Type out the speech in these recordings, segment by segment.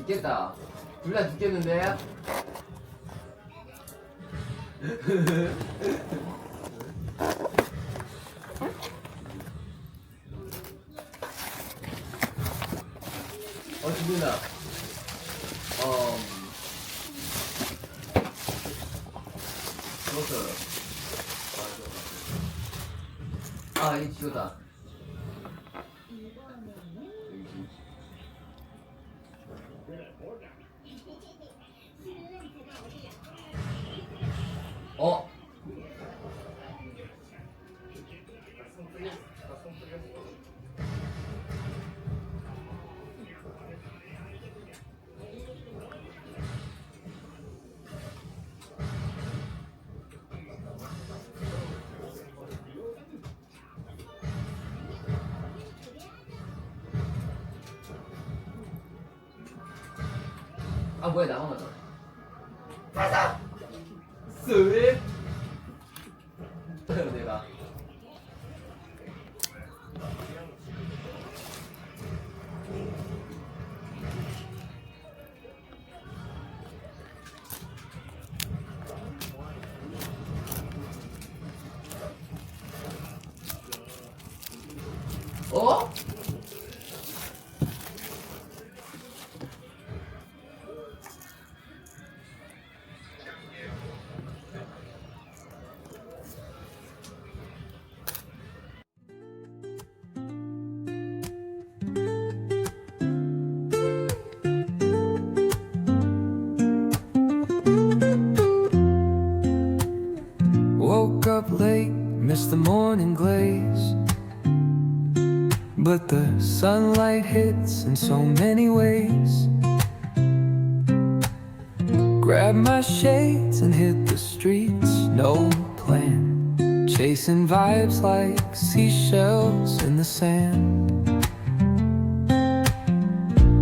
죽겠다. 둘 다 죽겠는데? 죽는다. 죽었어요. 이 죽었다. 어? 뭐야, 나만 맞아. 가자! 쓱! 내가. 어? Woke up late, missed the morning glaze, but the sunlight hits in so many ways. Grabbed my shades and hit the streets, no plan, chasing vibes like seashells in the sand.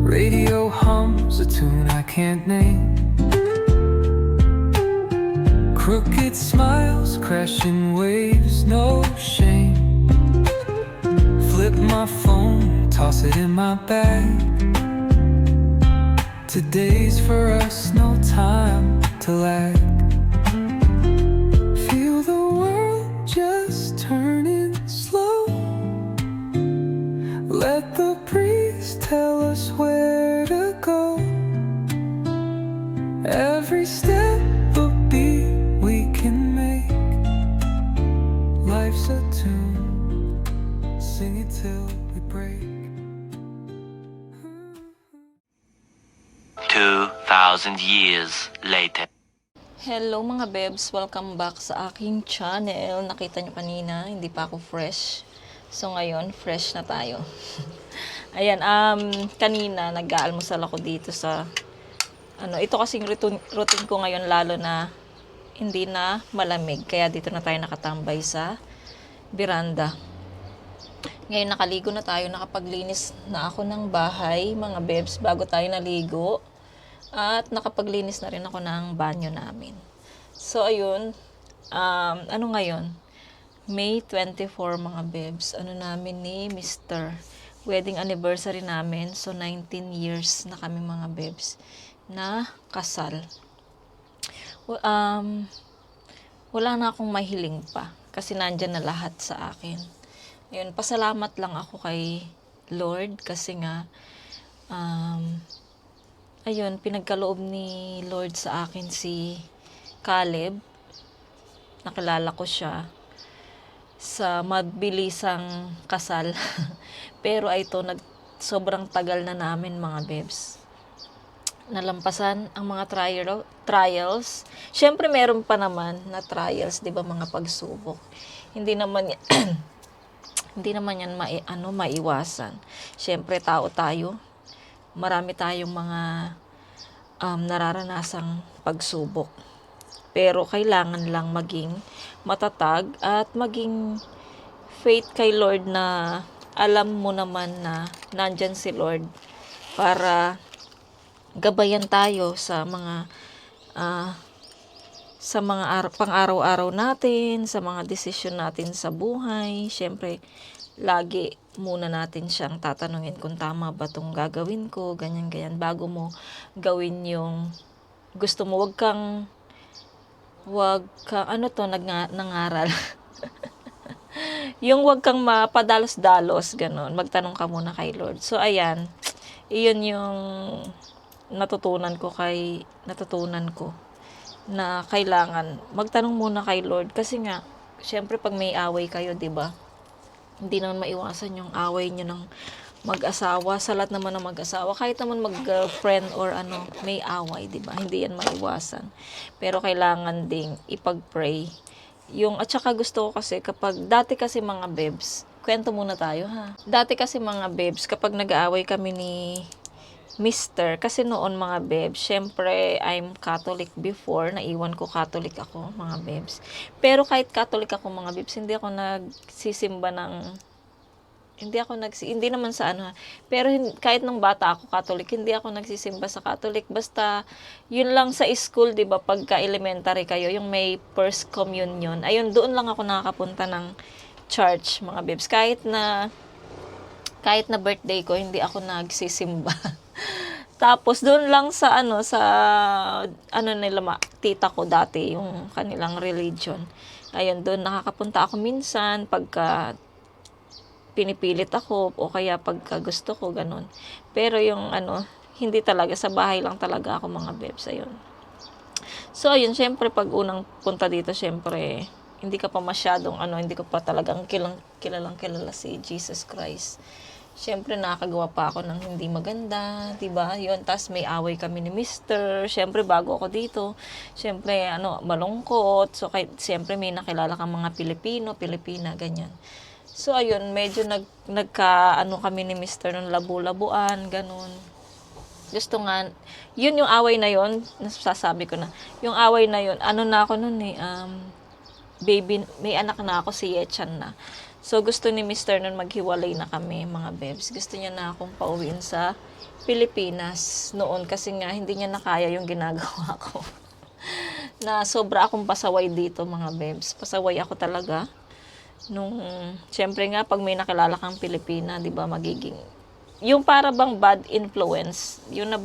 Radio hums a tune I can't name, crooked smiles, crashing waves, no shame. Flip my phone, toss it in my bag. Today's for us, no time to lag. Feel the world just turning slow. Let the breeze tell us where to go. Every step a beat we can make. Life's a tune, sing it till we break. 2,000 years later. Hello mga bebs, welcome back sa aking channel. Nakita nyo kanina, hindi pa ako fresh. So ngayon, fresh na tayo. Ayan, kanina nag-aalmusal ako dito sa ito kasing routine ko ngayon, lalo na hindi na malamig. Kaya dito na tayo nakatambay sa veranda. Ngayon nakaligo na tayo, nakapaglinis na ako ng bahay, mga bebs, bago tayo naligo. At nakapaglinis na rin ako ng banyo namin. So ayun, ngayon? May 24 mga bebs. Namin ni Mr. Wedding anniversary namin. So 19 years na kami mga bebs na kasal. Wala na akong mahiling pa kasi nandyan na lahat sa akin. Ayun, pasalamat lang ako kay Lord kasi nga pinagkaloob ni Lord sa akin si Caleb. Nakilala ko siya sa mabilisang kasal. Pero ito, sobrang tagal na namin mga bebs. Nalampasan ang mga trials. Siyempre meron pa naman na trials, 'di ba, mga pagsubok. Hindi naman hindi naman yan maiwasan. Siyempre tao tayo. Marami tayong mga nararanasang pagsubok. Pero kailangan lang maging matatag at maging faith kay Lord na alam mo naman na nandyan si Lord para gabayan tayo sa mga pang-araw-araw natin, sa mga desisyon natin sa buhay. Siyempre, lagi muna natin siyang tatanungin kung tama ba itong gagawin ko, ganyan-ganyan, bago mo gawin yung gusto mo. Nangaral. Yung wag kang mapadalos-dalos, ganun. Magtanong ka muna kay Lord. So, ayan, iyon yung natutunan ko na kailangan magtanong muna kay Lord. Kasi nga, syempre pag may away kayo, 'di ba? Hindi naman maiwasan yung away nyo ng mag-asawa. Sa lahat naman ng mag-asawa, kahit naman mag-girlfriend or may away, 'di ba? Hindi yan maiwasan. Pero kailangan ding ipag-pray. At saka gusto ko kasi dati kasi mga bebs, kwento muna tayo ha. Dati kasi mga bebs, kapag nag-aaway kami ni Mister, kasi noon mga bebs, syempre, I'm Catholic before, naiwan ko Catholic ako, mga bebs. Pero kahit Catholic ako, mga bebs, hindi ako nagsisimba hindi naman sa pero kahit nung bata ako Catholic, hindi ako nagsisimba sa Catholic. Basta, yun lang sa school, di ba, pagka elementary kayo, yung may first communion, ayun, doon lang ako nakakapunta ng church, mga bebs. Kahit na birthday ko, hindi ako nagsisimba. Tapos doon lang sa tita ko dati, yung kanilang religion. Ayun, doon nakakapunta ako minsan pagka pinipilit ako o kaya pagka gusto ko, ganun. Pero yung hindi talaga, sa bahay lang talaga ako, mga bebs. Ayun. So ayun, syempre pag unang punta dito, syempre hindi ka pa masyadong hindi ko pa talagang kilala si Jesus Christ. Siyempre, nakakagawa pa ako ng hindi maganda, diba? Yun, tas may away kami ni Mister. Siyempre, bago ako dito, siyempre, malungkot. So, siyempre, may nakilala kang mga Pilipina, ganyan. So, ayun, medyo kami ni Mister nung labu-labuan, ganun. Gusto nga, yun yung away na yun, nasasabi ko na. Yung away na yun, na ako nun baby, may anak na ako, si Yechan na. So, gusto ni Mister nun maghiwalay na kami, mga bebs. Gusto niya na akong pauwiin sa Pilipinas noon kasi nga hindi niya nakaya yung ginagawa ko. Na sobra akong pasaway dito, mga bebs. Pasaway ako talaga. Siyempre nga, pag may nakilala kang Pilipina, di ba, magiging, yung para bang bad influence, yun na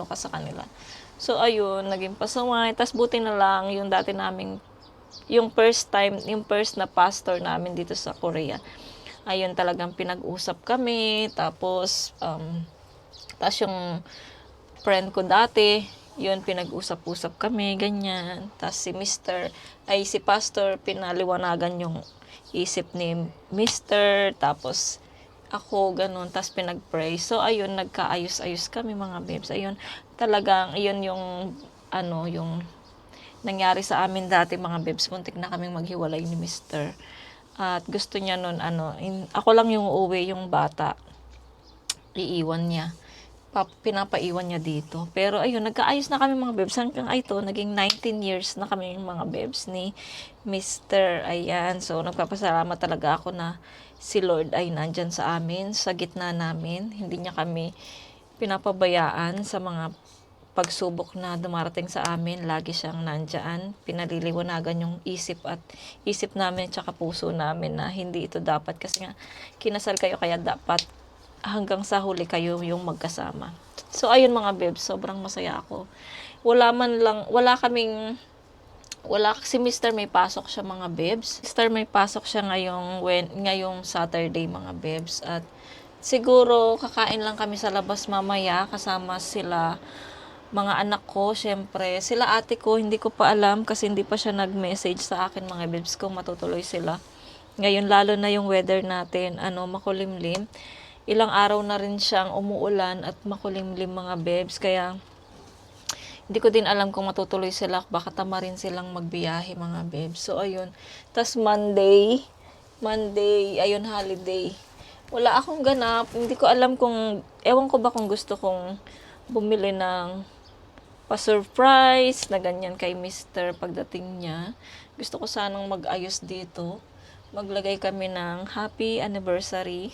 ka sa kanila. So, ayun, naging pasaway. Tas buti na lang, yung dati naming yung first na pastor namin dito sa Korea, ayun, talagang pinag-usap kami. Tapos yung friend ko dati, yun, pinag-usap-usap kami, ganyan. Tapos si pastor, pinaliwanagan yung isip ni Mister. Tapos ako, ganun. Tapos pinag-pray. So, ayun, nagkaayos-ayos kami, mga babes. Ayun, talagang, ayun yung nangyari sa amin dati, mga bebs. Muntik na kaming maghiwalay ni Mister. At gusto niya nun, ako lang yung uuwi, yung bata. Iiwan niya. Pinapaiwan niya dito. Pero ayun, nagkaayos na kami, mga bebs. Hanggang naging 19 years na kami, mga bebs, ni Mister. Ayan. So, nagpapasalamat talaga ako na si Lord ay nandyan sa amin, sa gitna namin. Hindi niya kami pinapabayaan sa mga pagsubok na dumarating sa amin. Lagi siyang nandyan. Pinaliliwanagan yung isip namin tsaka puso namin na hindi ito dapat. Kasi nga, kinasal kayo, kaya dapat hanggang sa huli kayo yung magkasama. So, ayun, mga bebs, sobrang masaya ako. Si Mister may pasok siya, mga bebs. Mister may pasok siya ngayong Saturday, mga bebs. At siguro, kakain lang kami sa labas mamaya, kasama sila mga anak ko, syempre. Sila ate ko, hindi ko pa alam kasi hindi pa siya nag-message sa akin, mga bebs, kung matutuloy sila. Ngayon, lalo na yung weather natin, makulimlim. Ilang araw na rin siyang umuulan at makulimlim, mga bebs. Kaya, hindi ko din alam kung matutuloy sila. Baka tama rin silang magbiyahe, mga bebs. So, ayun. Tas Monday, ayun, holiday. Wala akong ganap. Hindi ko alam ewan ko ba kung gusto kong bumili ng pa-surprise na ganyan kay Mister pagdating niya. Gusto ko sanang mag-ayos dito. Maglagay kami ng happy anniversary.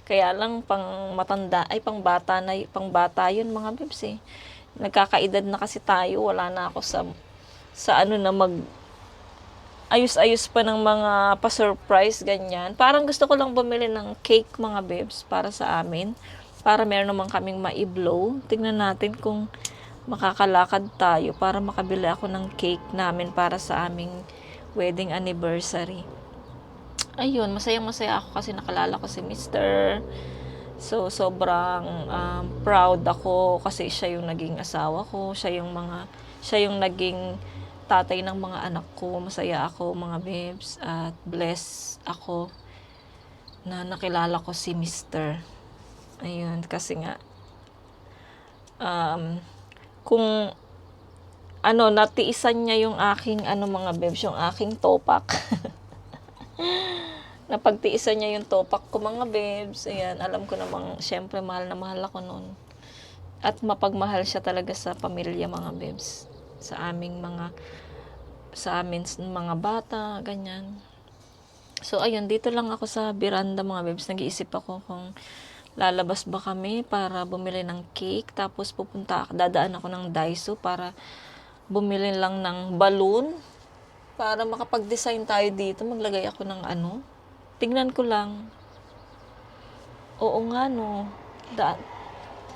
Kaya lang pang bata yun, mga bebs eh. Nagkakaedad na kasi tayo. Wala na ako sa ayos-ayos pa ng mga pa-surprise, ganyan. Parang gusto ko lang bumili ng cake, mga bebs, para sa amin. Para meron naman kaming ma-blow. Tingnan natin kung makakalakad tayo para makabili ako ng cake namin para sa aming wedding anniversary. Ayun, masayang-masaya ako kasi nakalala ko si Mr. So, sobrang proud ako kasi siya yung naging asawa ko, siya yung naging tatay ng mga anak ko. Masaya ako, mga babes, at blessed ako na nakilala ko si Mr. Ayun, kasi nga kung natiisan niya yung aking mga babes, yung aking topak. Napagtiisan niya yung topak ko, mga babes. Ayan, alam ko namang, syempre, mahal na mahal ako noon. At mapagmahal siya talaga sa pamilya, mga babes. Sa amin mga bata, ganyan. So, ayun, dito lang ako sa veranda, mga babes. Nag-iisip ako kung lalabas ba kami para bumili ng cake. Tapos dadaan ako ng Daiso para bumili lang ng balloon. Para makapag-design tayo dito. Maglagay ako ng tingnan ko lang. Oo nga, no.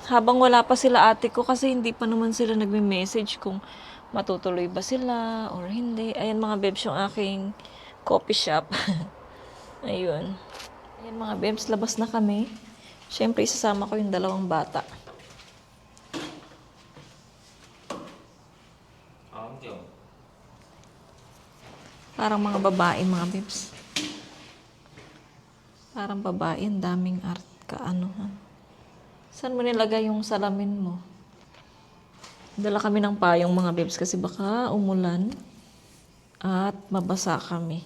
Habang wala pa sila ate ko, kasi hindi pa naman sila nagme-message kung matutuloy ba sila or hindi. Ayan, mga babes, yung aking coffee shop. Ayun. Ayan, mga babes, labas na kami. Siyempre, isasama ko yung dalawang bata. Parang mga babae, mga babes. Parang babae, ang daming art Saan mo nilagay yung salamin mo? Dala kami ng payong, mga babes, kasi baka umulan at mabasa kami.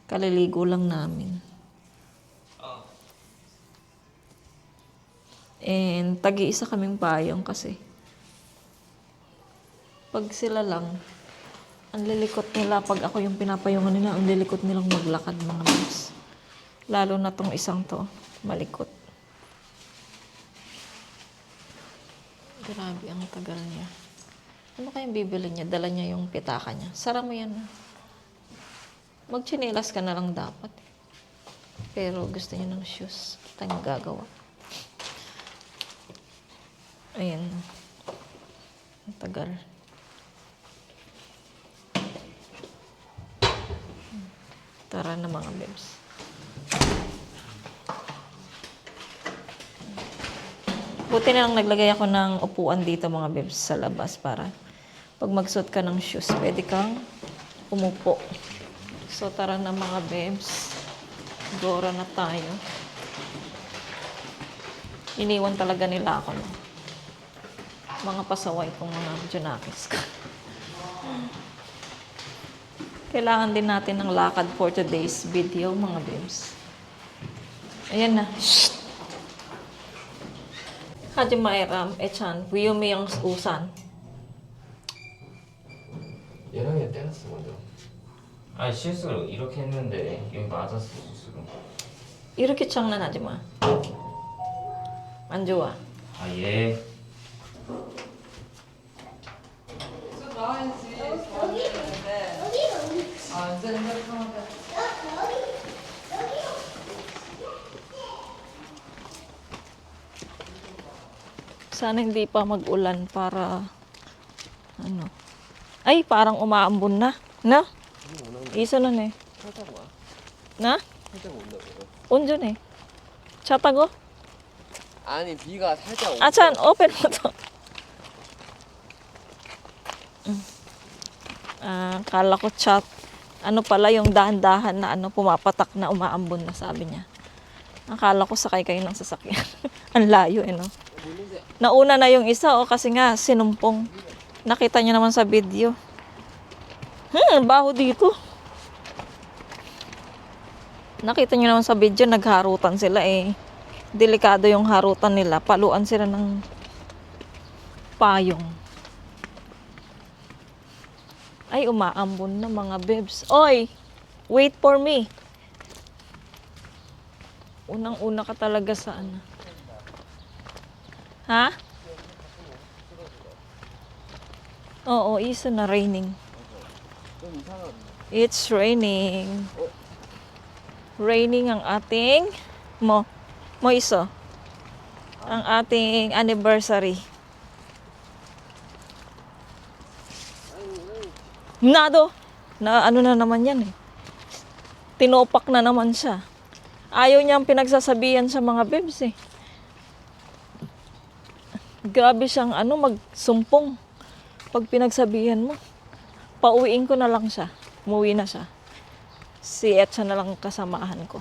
Kaliligo lang namin. And tagi-isa kaming payong kasi pag sila lang, ang lilikot nila. Pag ako yung pinapayungan nila, ang lilikot nilang maglakad, mga babes. Lalo na tong isang to, malikot. Grabe, ang tagal niya. Ano kayang bibili niya? Dala niya yung pitaka niya. Sara mo yan. Magchinelas ka na lang dapat. Pero gusto niya ng shoes. Tayong gagawa. Ayan. Ang tagal. Tara na, mga babes. Buti na lang naglagay ako ng upuan dito, mga babes, sa labas para pag magsuot ka ng shoes, pwede kang umupo. So, tara na, mga babes. Gora na tayo. Iniwan talaga nila ako, no? Mga pasaway kong mga junakis ko. Kailangan din natin ng lakad for today's video, mga babes. Ayan na. Shhh! 하지마에람 애찬 위험이양 우산. 얘랑이 때렸어 먼저. 아니 실수로 이렇게 했는데 여기 맞았어 실수로. 이렇게 장난하지 마. 안 좋아. 아 예. Sana hindi pa mag-ulan para Ay, parang umaambon na. Na? Isa na eh. Na? 온전 해. 차 타고? 아니 비가 살짝 아, 찬 오pen mo to. Kala ko chat. Pala yung dahan-dahan na pumapatak na umaambon na, sabi niya. Akala ko sakay kayo ng sasakyan. Ang layo no? Nauna na yung isa kasi nga sinumpong. Nakita niyo naman sa video. Baho dito. Nakita niyo naman sa video, nagharutan sila Delikado yung harutan nila. Paluan sila ng payong. Ay, umaambon na, mga babes. Oy! Wait for me. Unang-una ka talaga sa Ha? Oo, isa na raining. 좀 이상한 It's raining. Raining ang ating mo iso. Ang ating anniversary. Nado. Na ano na naman yan eh. Tinopak na naman siya. Ayaw niyang pinagsasabihan sa mga bebs eh. Grabe siyang magsumpong. Pag pinagsabihan mo, pauwiin ko na lang siya. Umuwi na siya. Si Etcha na lang kasamahan ko.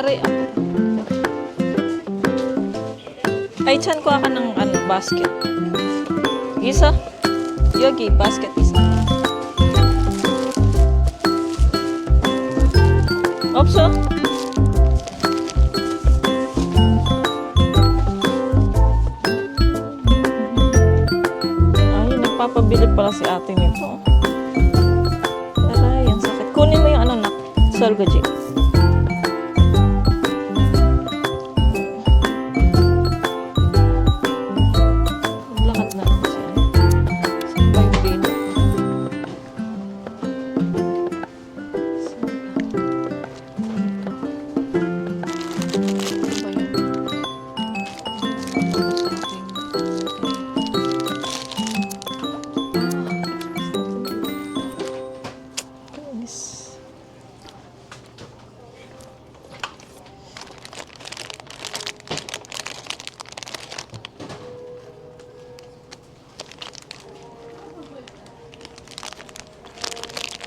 Aray, ay, chan ko ka ng basket. Isa? Yogi, basket isa. Opso? Ay, nagpapabili pala si ate nito. Aray, ang sakit. Kunin mo yung nak. Solgaji.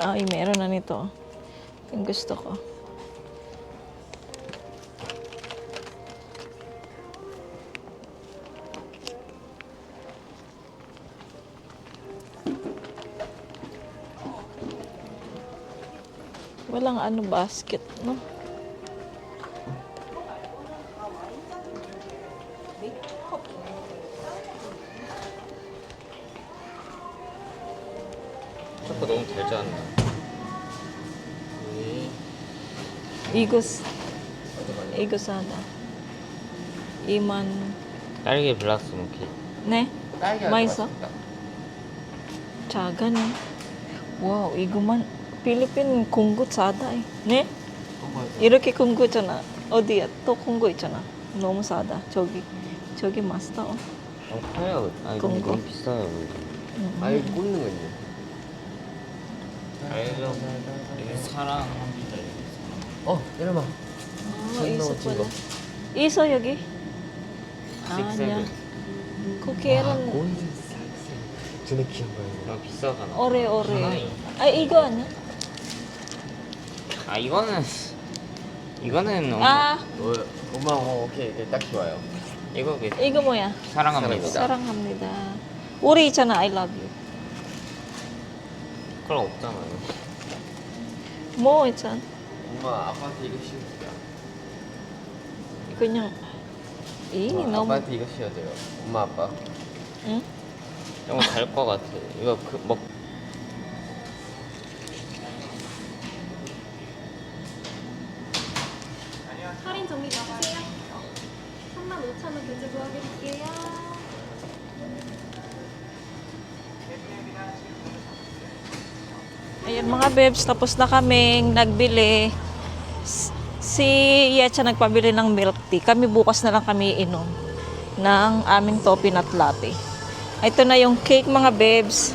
Ay, meron na nito. Yung gusto ko. Walang basket, no? 초코 너무 달지 않나? 이거 사다. 이만. 딸기 블라스 모키. 네? 딸기 맛있어? 작아네. 와우, 이거만 필리핀 공구 싸다. 네? 이렇게 공구잖아. 어디야? 또 공구 있잖아. 너무 싸다. 저기 맛있다. 파요. 아니 근데 공구. 너무 비싸요. 아니 꽂는 거 있네. 알죠. 이게 사랑합니다. 이름아. 있어 pala. 있어 여기? 아니야. 쿠키는 꽂는 진짜 귀한 거야. 너무 비싸잖아. 오래. 아 이거 아니야? 아 이거는 너무 엄마 오케이 딱 좋아요. 이거 이거 뭐야? 사랑합니다. 사랑합니다. 우리 있잖아. I love you. 그런 거 없잖아요. 뭐 있잖아. 엄마 아빠한테 이거 씌워줄게. 그냥 너무 아빠한테 이거 씌워줘요. 엄마 아빠. 응? 너무 달 거 같아. 이거 할인 정리 나오세요. 35,000원 결제 도와드릴게요. Ayan mga bebs, tapos na kaming nagbili. Si Yetcha nagpabili ng milk tea. Kami bukas na lang kami inom ng aming coconut latte. Ito na yung cake mga bebs.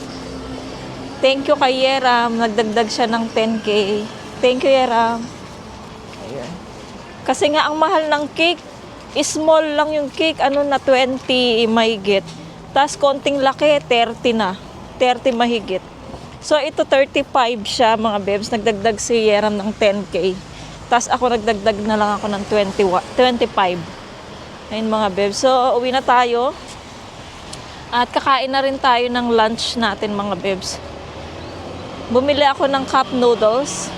Thank you kay Yeram. Nagdagdag siya ng 10K. Thank you Yeram. Ayan. Kasi nga ang mahal ng cake, small lang yung cake. Ano na 20 mahigit. Tapos konting laki, 30 na. 30 mahigit. So ito 35 siya mga bebs. Nagdagdag si Yeram ng 10K. Tapos ako nagdagdag na lang ako ng 25. Ayun mga bebs. So uwi na tayo. At kakain na rin tayo ng lunch natin mga bebs. Bumili ako ng cup noodles.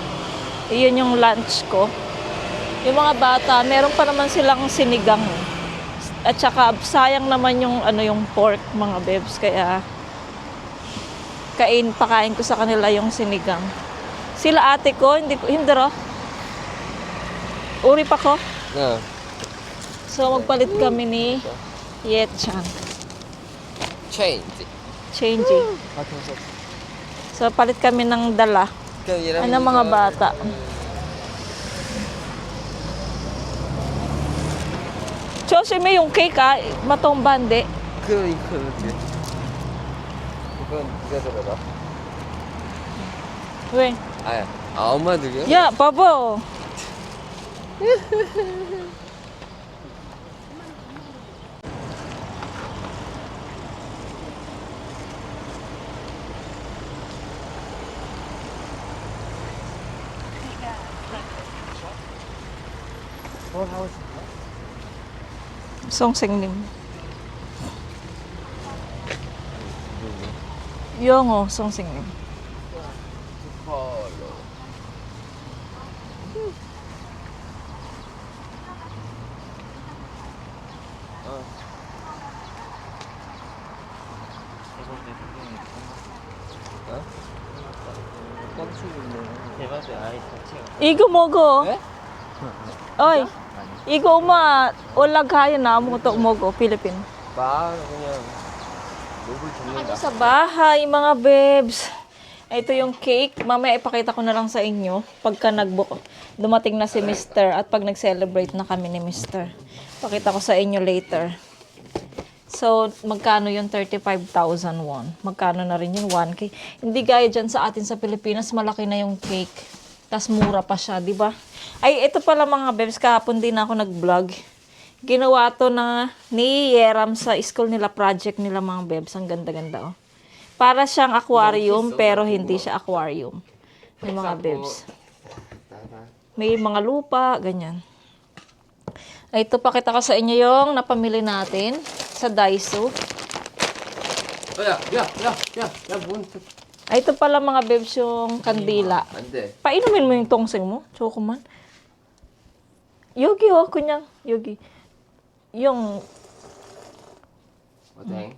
Iyon yung lunch ko. Yung mga bata, meron pa naman silang sinigang. At saka sayang naman yung yung pork mga bebs. Kaya pakain ko sa kanila yung sinigang. Sila ate ko, hindi ro. Uri pa ko. No. So magpalit kami ni Yetchan. Changing. So palit kami ng dala. Mga bata. Chose may yung cake matombande. 이건 누가 들어가? 왜? 엄마 들려? 야, 봐봐. 송생님. 영어 선생님. 대박이 아이 자체가. 이거 먹어. 네? 어이, 이거 엄마 올라가야 na mo to 먹어, Philippine. 그냥 녹을 줍는다. Sa bahay, mga bebs. Ito yung cake. Mamaya ipakita ko na lang sa inyo pagka dumating na si Mr. at pag nag-celebrate na kami ni Mr. Pakita ko sa inyo later. So, magkano yung 35,000 won? Magkano na rin yung 1K? Hindi gaya dyan sa atin sa Pilipinas, malaki na yung cake. Tas mura pa siya, di ba? Ay, ito pala mga bebs, kahapon din ako nag-vlog. Ginawa to na ni Yeram sa school nila, project nila mga bebs. Ang ganda-ganda, oh. Para siyang aquarium, pero hindi siya aquarium. Yung mga bebs. May mga lupa, ganyan. Ay, ito, pakita ko sa inyo yung napamili natin sa Daiso. 야, 뭔? Ay, ito pala mga bebs yung kandila. 안 돼. Painumin mo yung tongseng mo, chokoman. Yogi, oh, kunyang. Yogi. Yung 어땡.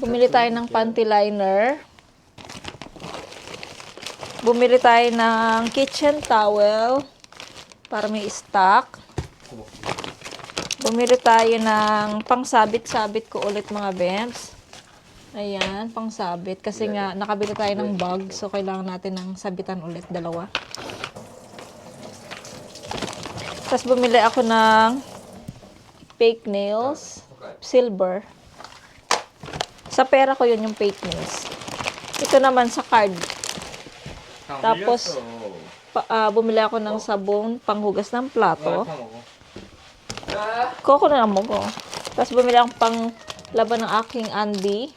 bumili tayo ng panty liner. Bumili tayo ng kitchen towel para may stock. Bumili tayo ng pangsabit-sabit ko ulit mga bebs. Ayan, pangsabit. Kasi nga, nakabili tayo ng bag. So, kailangan natin ng sabitan ulit, dalawa. Tapos bumili ako ng fake nails. Silver. Sa pera ko yun yung fake nails. Ito naman sa card. Tapos, bumili ako ng sabon, panghugas ng plato. Koko na mo ko. Tapos bumili ako pang laban ng aking Andy.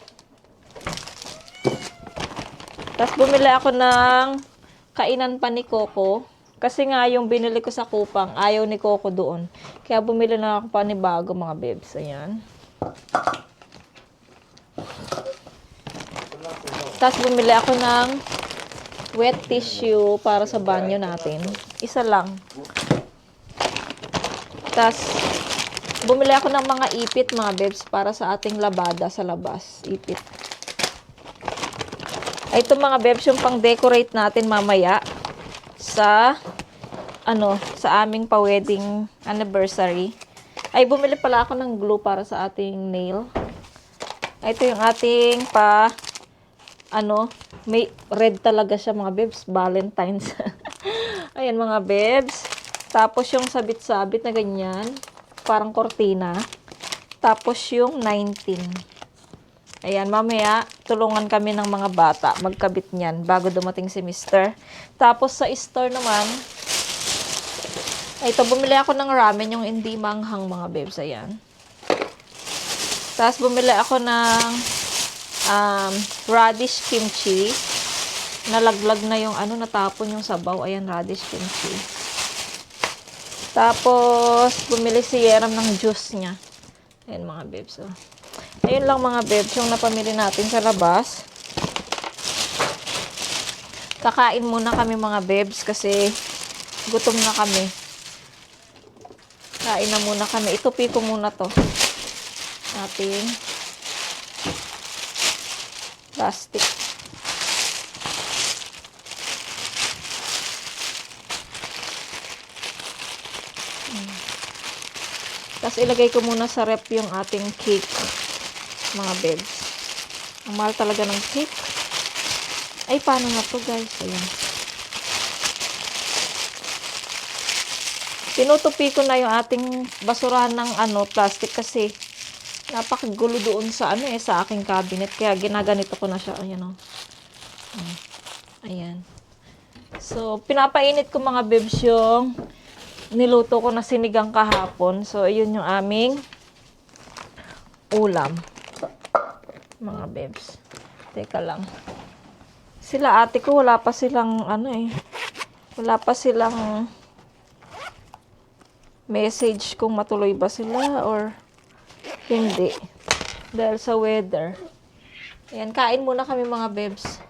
Tapos bumili ako ng kainan pa ni Coco. Kasi nga yung binili ko sa Kupang, ayaw ni Coco doon. Kaya bumili na ako pa ni bago mga bebs. Ayan. Tapos bumili ako ng wet tissue para sa banyo natin. Isa lang. Tapos bumili ako ng mga ipit mga bebs para sa ating labada sa labas. Ipit. Ito mga bebs yung pang-decorate natin mamaya sa sa aming pa-wedding anniversary, ay bumili pala ako ng glue para sa ating nail. Ito yung ating may red talaga siya mga bebs, Valentine's. Ayan mga bebs. Tapos yung sabit-sabit na ganyan, parang kortina. Tapos yung 19. Ayan, mamaya tulungan kami ng mga bata magkabit niyan bago dumating si Mr. Tapos sa store naman, ito, bumili ako ng ramen, yung hindi manghang mga bebs. Ayan. Tapos bumili ako ng radish kimchi. Nalaglag na yung natapon yung sabaw. Ayan, radish kimchi. Tapos, bumili si Yeram ng juice niya. Ayan mga bebs. Oh. Ayun lang mga bebs, yung napamili natin sa labas. Kakain muna kami mga bebs kasi gutom na kami. Kain na muna kami. Itupi ko muna to. Ating plastic. Tapos ilagay ko muna sa rep yung ating cake, mga bebs. Ang mahal talaga ng cake. Ay, paano na to guys? Ayan. Tinutupi ko na yung ating basurahan ng plastic kasi napakagulo doon sa sa aking cabinet. Kaya ginaganito ko na siya. Ayan o. Ayan. So, pinapainit ko mga bebs yung niluto ko na sinigang kahapon. So, ayun yung aming ulam. Mga bebs. Teka lang. Sila ate ko, wala pa silang wala pa silang message kung matuloy ba sila or hindi. Dahil sa weather. Ayan, kain muna kami mga bebs.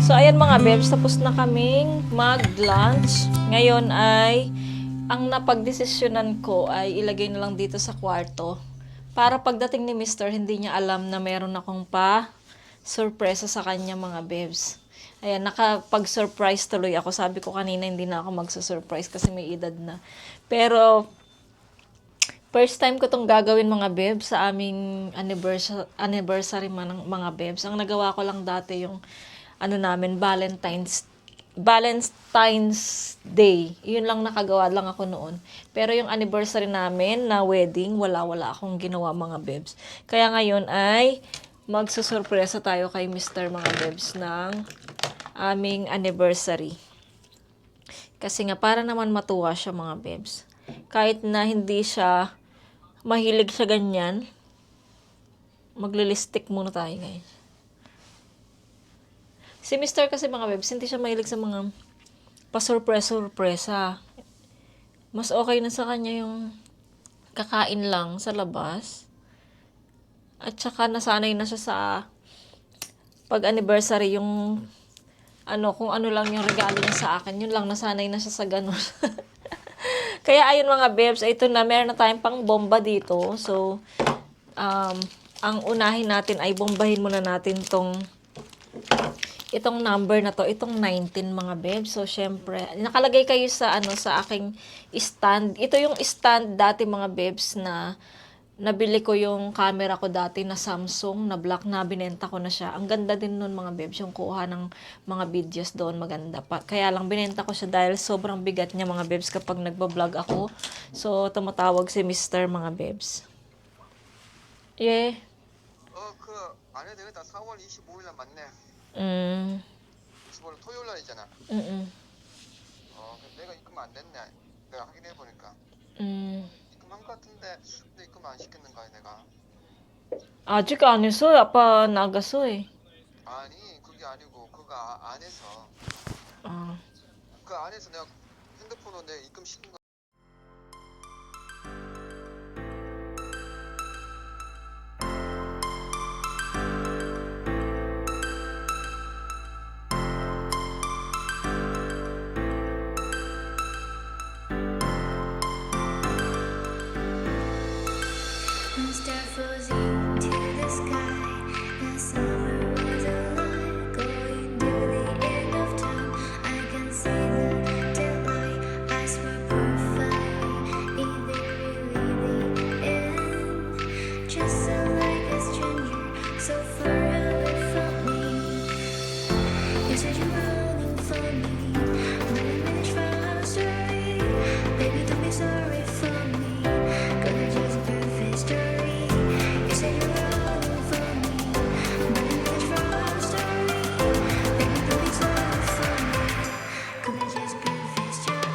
So, ayan mga bebs, tapos na kaming mag-lunch. Ngayon ay, ang napagdesisyonan ko ay ilagay na lang dito sa kwarto. Para pagdating ni Mr., hindi niya alam na meron akong surpresa sa kanya mga bebs. Ayan, nakapag-surprise tuloy ako. Sabi ko kanina, hindi na ako magsa-surprise kasi may edad na. Pero, First time ko tong gagawin mga bebs sa aming anniversary man ng mga bebs. Ang nagawa ko lang dati yung ano namin, Valentine's Day. Yun lang nakagawa lang ako noon. Pero yung anniversary namin na wedding, wala akong ginawa mga bebs. Kaya ngayon ay magsusurpresa tayo kay Mr. mga bebs ng aming anniversary. Kasi nga para naman matuwa siya mga bebs. Kahit na hindi siya mahilig sa ganyan, maglilistik muna tayo guys. Si Mr. kasi mga bebs, hindi siya mahilig sa mga pasurpresa. Mas okay na sa kanya yung kakain lang sa labas. At saka nasanay na siya sa pag-anniversary yung kung ano lang yung regalo niya sa akin, yun lang, nasanay na siya sa ganun. Kaya ayun mga bebs, ito na, meron na tayong pang bomba dito. So, ang unahin natin ay bombahin muna natin itong number na to, itong 19 mga bebs. So, syempre, nakalagay kayo sa sa aking stand. Ito yung stand dati mga bebs na nabili ko yung camera ko dati na Samsung na black na binenta ko na siya. Ang ganda din nun mga bebs, yung kuha ng mga videos doon maganda pa. Kaya lang binenta ko siya dahil sobrang bigat niya mga bebs kapag nagbablog ako. So tumatawag si Mr. mga bebs. Yeah. 그 안에 되겠다. 4월 25일 날 맞네. 25일 토요일 날이잖아. 내가 입금 안 됐네. 내가 확인해 보니까. 입금한 것 같은데 근데 입금 안 시켰는 거야 내가. 아직 안 했어요. 아빠 나갔어. 아니 그게 아니고 그거 안에서 아. 그 안에서 내가 핸드폰으로 내가 입금 시킨 거. One star falls into the sky. The summer was alive, going to the end of time. I can see the daylight. I swear perfect. Is it really the end? Just so like a stranger, so far away from me. You said you were running for me. Running in a trial story. Baby, don't be sorry for me. Gonna just perfect story. You said you were running for me. Running in a trial story. Baby, don't be sorry for me. Gonna just perfect story.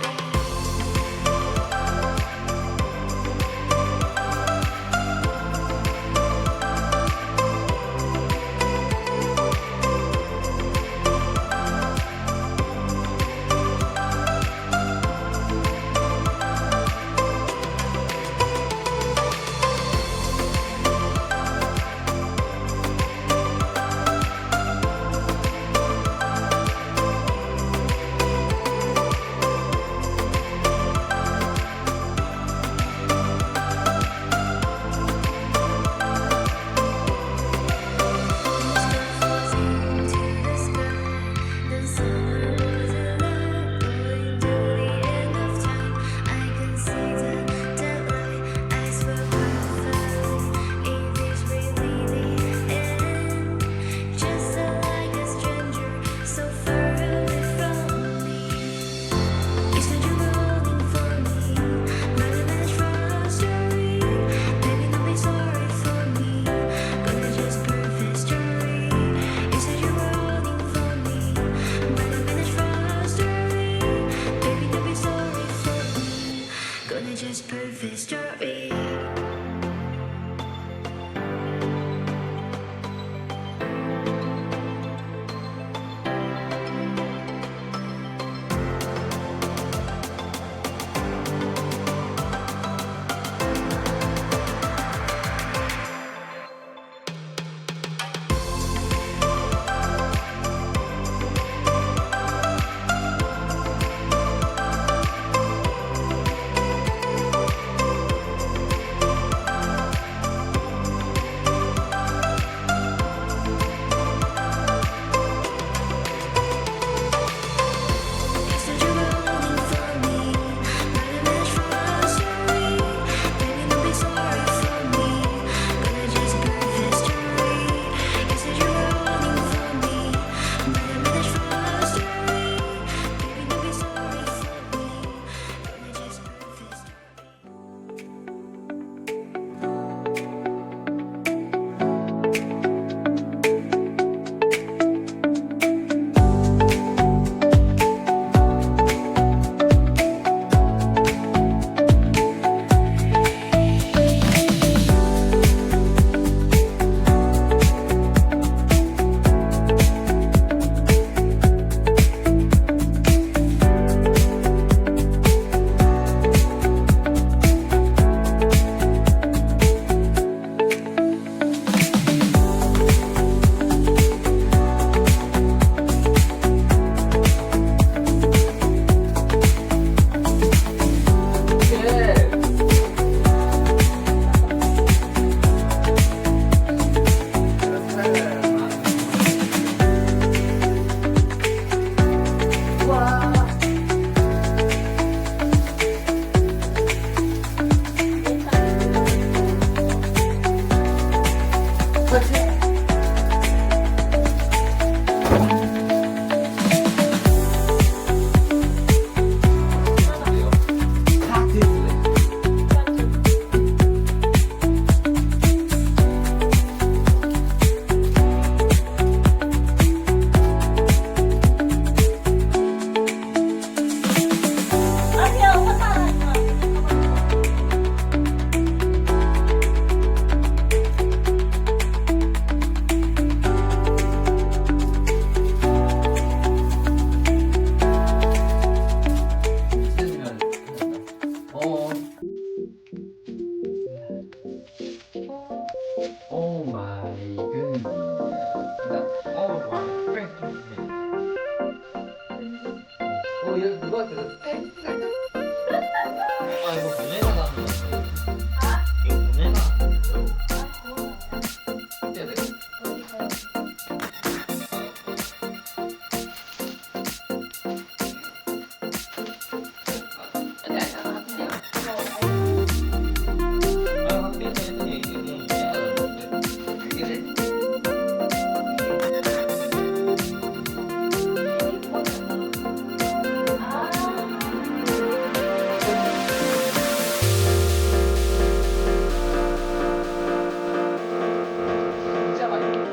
이거 누가 들었? 아 이거 문해가 나는 거 이거 문해가 아 학교에서 했더니 이거 문해가 나는데 진짜 많이.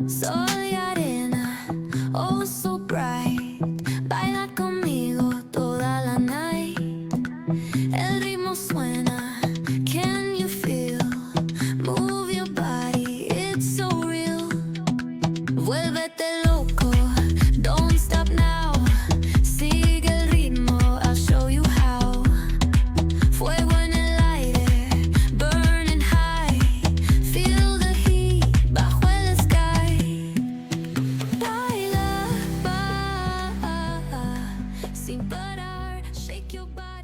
Soy arena, oh so bright. Baila conmigo toda la night. El ritmo suena, can you feel? Move your body, it's so real. Vuélvete loco, don't stop now. Sigue el ritmo, I'll show you how. Fuego en el aire, burning high. Feel the heat bajo el sky. Baila, sin parar, shake your body.